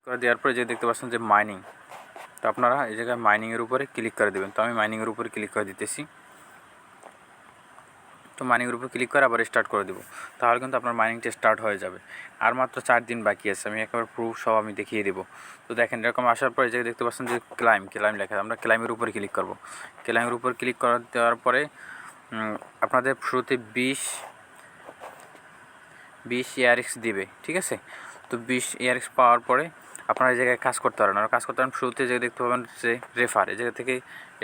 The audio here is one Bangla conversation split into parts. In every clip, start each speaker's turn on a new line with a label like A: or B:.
A: করে দেওয়ার পরে যে দেখতে পাচ্ছেন যে মাইনিং, তো আপনারা এই জায়গায় মাইনিংয়ের উপরে ক্লিক করে দেবেন। তো আমি মাইনিংয়ের উপরে ক্লিক করে দিতেছি। তো মাইনিংয়ের উপর ক্লিক করে আবার স্টার্ট করে দেবো, তাহলে কিন্তু আপনার মাইনিংটা স্টার্ট হয়ে যাবে। আর মাত্র 4 দিন বাকি আছে, আমি একেবারে প্রুফ সব আমি দেখিয়ে দেবো। তো দেখেন এরকম আসার পরে যে দেখতে পাচ্ছেন যে ক্লাইম লেখা, আমরা ক্লাইমের উপরে ক্লিক করব। ক্লাইমের উপর ক্লিক করে দেওয়ার পরে আপনাদের শুরুতে 20 ERX দিবে, ঠিক আছে। তো 20 ERX পাওয়ার পরে আপনারা এই জায়গায় কাজ করতে পারেন। আর কাজ করতে পারেন শুরুতে যে দেখতে পাবেন যে রেফার, এই জায়গা থেকে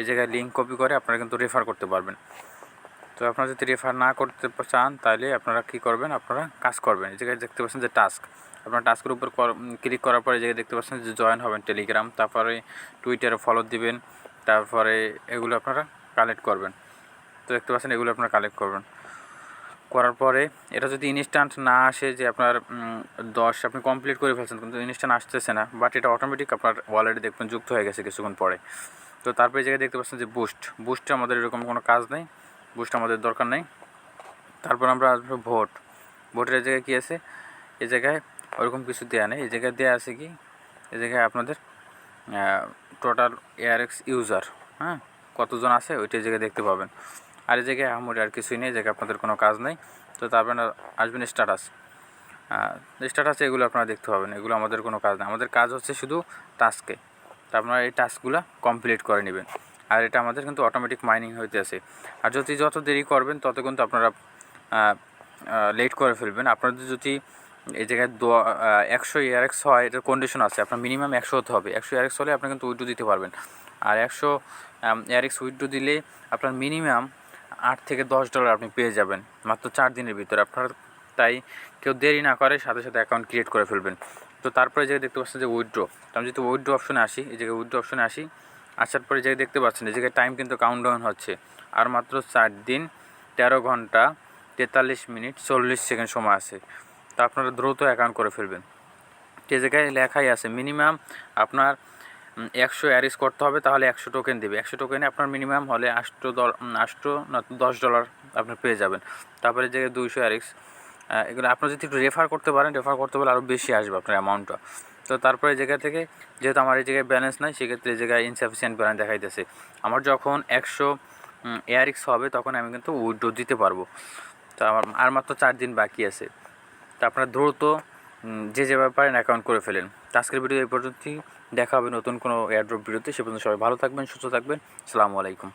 A: এই জায়গায় লিঙ্ক কপি করে আপনারা কিন্তু রেফার করতে পারবেন। তো আপনারা যদি রেফার না করতে চান তাহলে আপনারা কী করবেন, আপনারা কাজ করবেন। এই জায়গায় দেখতে পাচ্ছেন যে টাস্ক, আপনারা টাস্কের উপর ক্লিক করার পরে এই জায়গায় দেখতে পাচ্ছেন যে জয়েন হবেন টেলিগ্রাম, তারপরে টুইটারে ফলো দিবেন, তারপরে এগুলো আপনারা কালেক্ট করবেন। তো দেখতে পাচ্ছেন এগুলো আপনারা কালেক্ট করবেন। করার পরে এটা যদি ইনস্ট্যান্ট না আসে, যে আপনার 10 আপনি কমপ্লিট করে ফেলছেন কিন্তু ইনস্ট্যান্ট আসতেছে না, বাট এটা অটোমেটিক আপনার ওয়ালেটে দেখবেন যুক্ত হয়ে গেছে কিছুক্ষণ পরে। তো তারপরে এই জায়গায় দেখতে পাচ্ছেন যে বুস্টে আমাদের এরকম কোনো কাজ নেই, বুস্ট আমাদের দরকার নেই। তারপর আমরা আসবো ভোটের জায়গায় কী আছে, এই জায়গায় ওরকম কিছু দেওয়া নেই। এই জায়গায় দেওয়া আছে কি, এই জায়গায় আপনাদের টোটাল ARX ইউজার, হ্যাঁ, কতজন আছে ওইটা জায়গায় দেখতে পাবেন। আর এই জায়গায় আর কিছুই নেই, জায়গায় আপনাদের কোনো কাজ নেই। তো তারপরে আসবেন স্ট্যাটাস, এগুলো আপনারা দেখতে পাবেন। এগুলো আমাদের কোনো কাজ নেই, আমাদের কাজ হচ্ছে শুধু টাস্কে। তো আপনারা এই টাস্কগুলো কমপ্লিট করে নেবেন। আর এটা আমাদের কিন্তু অটোমেটিক মাইনিং হইতে আছে। আর যত দেরি করবেন তত কিন্তু আপনারা লেট করে ফেলবেন। আপনাদের যদি এই জায়গায় 100 ERX হয়, এটার কন্ডিশন আছে, আপনার মিনিমাম 100 হতে হবে। 100 ERX হলে আপনি কিন্তু উইথড্র দিতে পারবেন। আর 100 ERX উইথড্র দিলে আপনার মিনিমাম $8 থেকে $10 আপনি পেয়ে যাবেন মাত্র 4 দিনের ভিতরে। আপনার তাই কেউ দেরি না করে সাথে সাথে অ্যাকাউন্ট ক্রিয়েট করে ফেলবেন। তো তারপরে যে দেখতে পাচ্ছেন যে উইথড্র, তো আমি যদি উইথড্র অপশনে আসি, এই জায়গায় উইথড্র অপশনে আসি, আসার পরে যে দেখতে পাচ্ছেন এই জায়গায় টাইম কিন্তু কাউন্টডাউন হচ্ছে। আর মাত্র 4 দিন 13 ঘন্টা 43 মিনিট 40 সেকেন্ড সময় আছে। তো আপনারা দ্রুত অ্যাকাউন্ট করে ফেলবেন। যে জায়গায় লেখাই আছে মিনিমাম আপনার 100 অ্যারিস করতে হবে, তাহলে 100 টোকেন দেবে। 100 টোকেনে আপনার মিনিমাম হলে $8 আপনি পেয়ে যাবেন। তারপরে যে 200 অ্যারিস, এগুলো আপনার যদি একটু রেফার করতে পারেন আরও বেশি আসবে আপনার অ্যামাউন্টটা। তো তারপরে এই জায়গা থেকে যেহেতু আমার এই জায়গায় ব্যালেন্স নাই, সেক্ষেত্রে এই জায়গায় ইনসাফিসিয়েন্ট ব্যালেন্স দেখাইতেছে। আমার যখন 100 এয়ারিক্স হবে তখন আমি কিন্তু উইথড্র দিতে পারবো। তো আমার আর মাত্র 4 দিন বাকি আছে। তো আপনারা দ্রুত যেভাবে পারেন অ্যাকাউন্ট করে ফেলেন। তো আজকের ভিডিও এই পর্যন্তই, দেখা হবে নতুন কোনো এয়ারড্রপ ভিডিওতে। সে পর্যন্ত সবাই ভালো থাকবেন, সুস্থ থাকবেন। আসসালামু আলাইকুম।